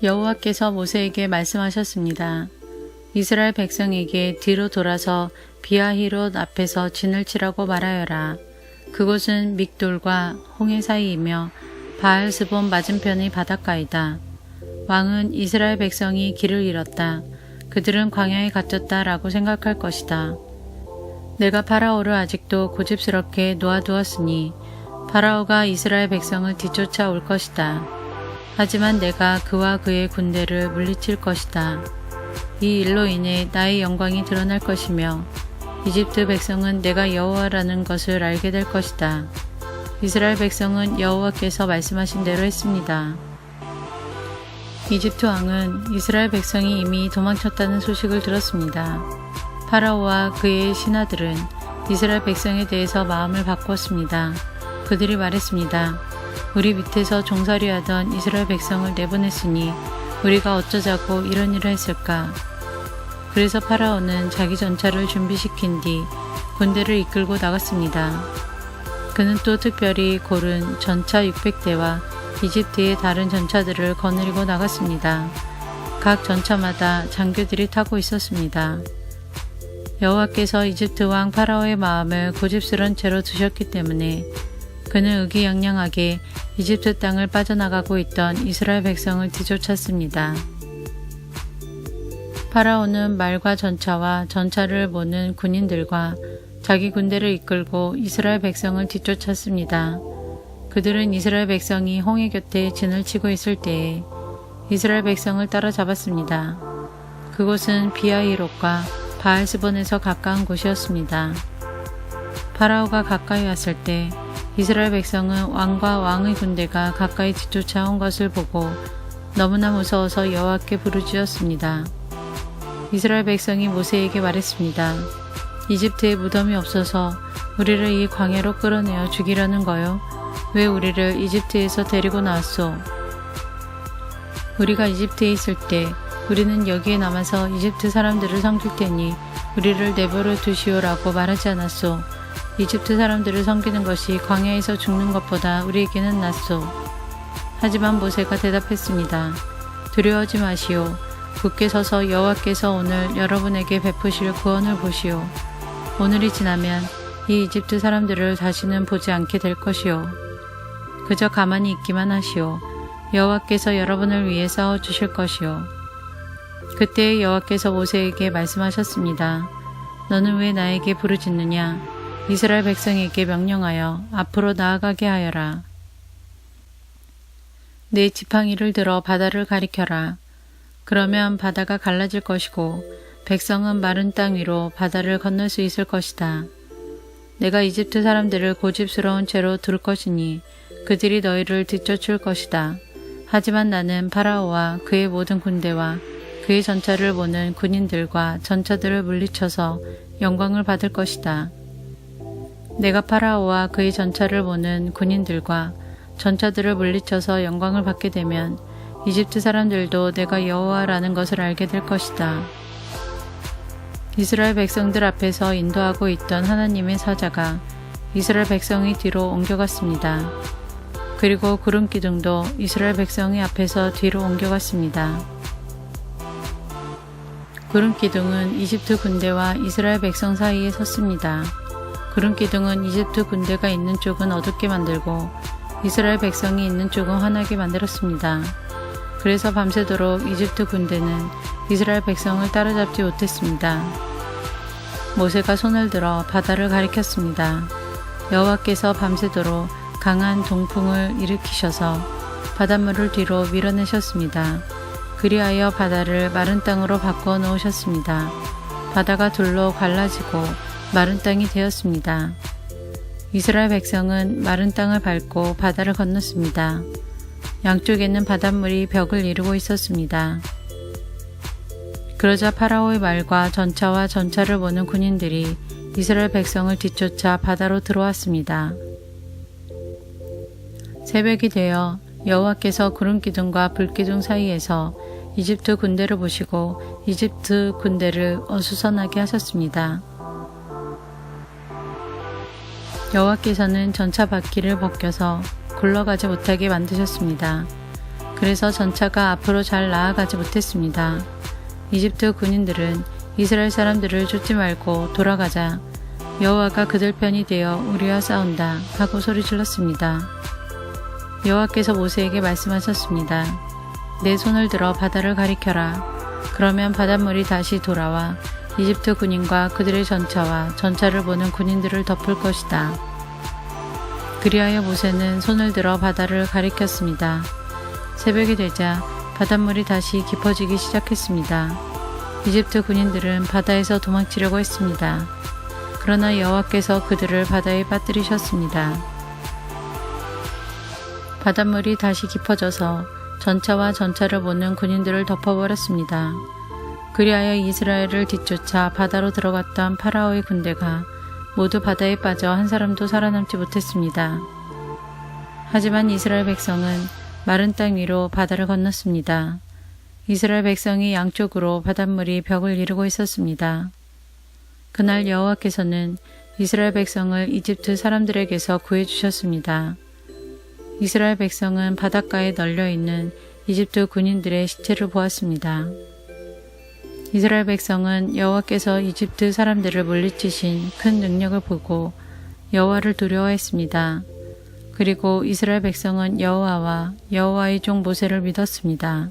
여호와께서 모세에게 말씀하셨습니다. 이스라엘 백성에게 뒤로 돌아서 비하히롯 앞에서 진을 치라고 말하여라. 그곳은 믹돌과 홍해 사이이며 바알스본 맞은편의 바닷가이다. 왕은 이스라엘 백성이 길을 잃었다. 그들은 광야에 갇혔다 라고 생각할 것이다. 내가 파라오를 아직도 고집스럽게 놓아두었으니 파라오가 이스라엘 백성을 뒤쫓아 올 것이다. 하지만 내가 그와 그의 군대를 물리칠 것이다. 이 일로 인해 나의 영광이 드러날 것이며 이집트 백성은 내가 여호와라는 것을 알게 될 것이다. 이스라엘 백성은 여호와께서 말씀하신 대로 했습니다. 이집트 왕은 이스라엘 백성이 이미 도망쳤다는 소식을 들었습니다. 파라오와 그의 신하들은 이스라엘 백성에 대해서 마음을 바꾸었습니다. 그들이 말했습니다. 우리 밑에서 종살이하던 이스라엘 백성을 내보냈으니 우리가 어쩌자고 이런 일을 했을까? 그래서 파라오는 자기 전차를 준비시킨 뒤 군대를 이끌고 나갔습니다. 그는 또 특별히 고른 전차 600대와 이집트의 다른 전차들을 거느리고 나갔습니다. 각 전차마다 장교들이 타고 있었습니다. 여호와께서 이집트 왕 파라오의 마음을 고집스런 채로 두셨기 때문에 그는 의기양양하게 이집트 땅을 빠져나가고 있던 이스라엘 백성을 뒤쫓았습니다. 파라오는 말과 전차와 전차를 모는 군인들과 자기 군대를 이끌고 이스라엘 백성을 뒤쫓았습니다. 그들은 이스라엘 백성이 홍해 곁에 진을 치고 있을 때에 이스라엘 백성을 따라잡았습니다. 그곳은 비하히롯과 바알스본에서 가까운 곳이었습니다. 파라오가 가까이 왔을 때 이스라엘 백성은 왕과 왕의 군대가 가까이 뒤쫓아온 것을 보고 너무나 무서워서 여호와께 부르짖었습니다. 이스라엘 백성이 모세에게 말했습니다. 이집트에 무덤이 없어서 우리를 이 광야로 끌어내어 죽이려는 거요? 왜 우리를 이집트에서 데리고 나왔소? 우리가 이집트에 있을 때 우리는 여기에 남아서 이집트 사람들을 섬길 테니 우리를 내버려 두시오라고 말하지 않았소. 이집트 사람들을 섬기는 것이 광야에서 죽는 것보다 우리에게는 낫소. 하지만 모세가 대답했습니다. 두려워하지 마시오. 굳게 서서 여호와께서 오늘 여러분에게 베푸실 구원을 보시오. 오늘이 지나면 이 이집트 사람들을 다시는 보지 않게 될 것이오. 그저 가만히 있기만 하시오. 여호와께서 여러분을 위해 싸워주실 것이오. 그때 여호와께서 모세에게 말씀하셨습니다. 너는 왜 나에게 부르짖느냐? 이스라엘 백성에게 명령하여 앞으로 나아가게 하여라. 내 지팡이를 들어 바다를 가리켜라. 그러면 바다가 갈라질 것이고 백성은 마른 땅 위로 바다를 건널 수 있을 것이다. 내가 이집트 사람들을 고집스러운 채로 둘 것이니 그들이 너희를 뒤쫓을 것이다. 하지만 나는 파라오와 그의 모든 군대와 그의 전차를 모는 군인들과 전차들을 물리쳐서 영광을 받을 것이다. 내가 파라오와 그의 전차를 모는 군인들과 전차들을 물리쳐서 영광을 받게 되면 이집트 사람들도 내가 여호와라는 것을 알게 될 것이다. 이스라엘 백성들 앞에서 인도하고 있던 하나님의 사자가 이스라엘 백성의 뒤로 옮겨갔습니다. 그리고 구름 기둥도 이스라엘 백성의 앞에서 뒤로 옮겨갔습니다. 구름 기둥은 이집트 군대와 이스라엘 백성 사이에 섰습니다. 구름 기둥은 이집트 군대가 있는 쪽은 어둡게 만들고 이스라엘 백성이 있는 쪽은 환하게 만들었습니다. 그래서 밤새도록 이집트 군대는 이스라엘 백성을 따라잡지 못했습니다. 모세가 손을 들어 바다를 가리켰습니다. 여호와께서 밤새도록 강한 동풍을 일으키셔서 바닷물을 뒤로 밀어내셨습니다. 그리하여 바다를 마른 땅으로 바꾸어 놓으셨습니다. 바다가 둘로 갈라지고 마른 땅이 되었습니다. 이스라엘 백성은 마른 땅을 밟고 바다를 건넜습니다. 양쪽에는 바닷물이 벽을 이루고 있었습니다. 그러자 파라오의 말과 전차와 전차를 모는 군인들이 이스라엘 백성을 뒤쫓아 바다로 들어왔습니다. 새벽이 되어 여호와께서 구름 기둥과 불 기둥 사이에서 이집트 군대를 보시고 이집트 군대를 어수선하게 하셨습니다. 여호와께서는 전차 바퀴를 벗겨서 굴러가지 못하게 만드셨습니다. 그래서 전차가 앞으로 잘 나아가지 못했습니다. 이집트 군인들은 이스라엘 사람들을 쫓지 말고 돌아가자. 여호와가 그들 편이 되어 우리와 싸운다 하고 소리질렀습니다. 여호와께서 모세에게 말씀하셨습니다. 내 손을 들어 바다를 가리켜라. 그러면 바닷물이 다시 돌아와 이집트 군인과 그들의 전차와 전차를 보는 군인들을 덮을 것이다. 그리하여 모세는 손을 들어 바다를 가리켰습니다. 새벽이 되자 바닷물이 다시 깊어지기 시작했습니다. 이집트 군인들은 바다에서 도망치려고 했습니다. 그러나 여호와께서 그들을 바다에 빠뜨리셨습니다. 바닷물이 다시 깊어져서 전차와 전차를 보는 군인들을 덮어버렸습니다. 그리하여 이스라엘을 뒤쫓아 바다로 들어갔던 파라오의 군대가 모두 바다에 빠져 한 사람도 살아남지 못했습니다. 하지만 이스라엘 백성은 마른 땅 위로 바다를 건넜습니다. 이스라엘 백성이 양쪽으로 바닷물이 벽을 이루고 있었습니다. 그날 여호와께서는 이스라엘 백성을 이집트 사람들에게서 구해주셨습니다. 이스라엘 백성은 바닷가에 널려있는 이집트 군인들의 시체를 보았습니다. 이스라엘 백성은 여호와께서 이집트 사람들을 물리치신 큰 능력을 보고 여호와를 두려워했습니다. 그리고 이스라엘 백성은 여호와와 여호와의 종 모세를 믿었습니다.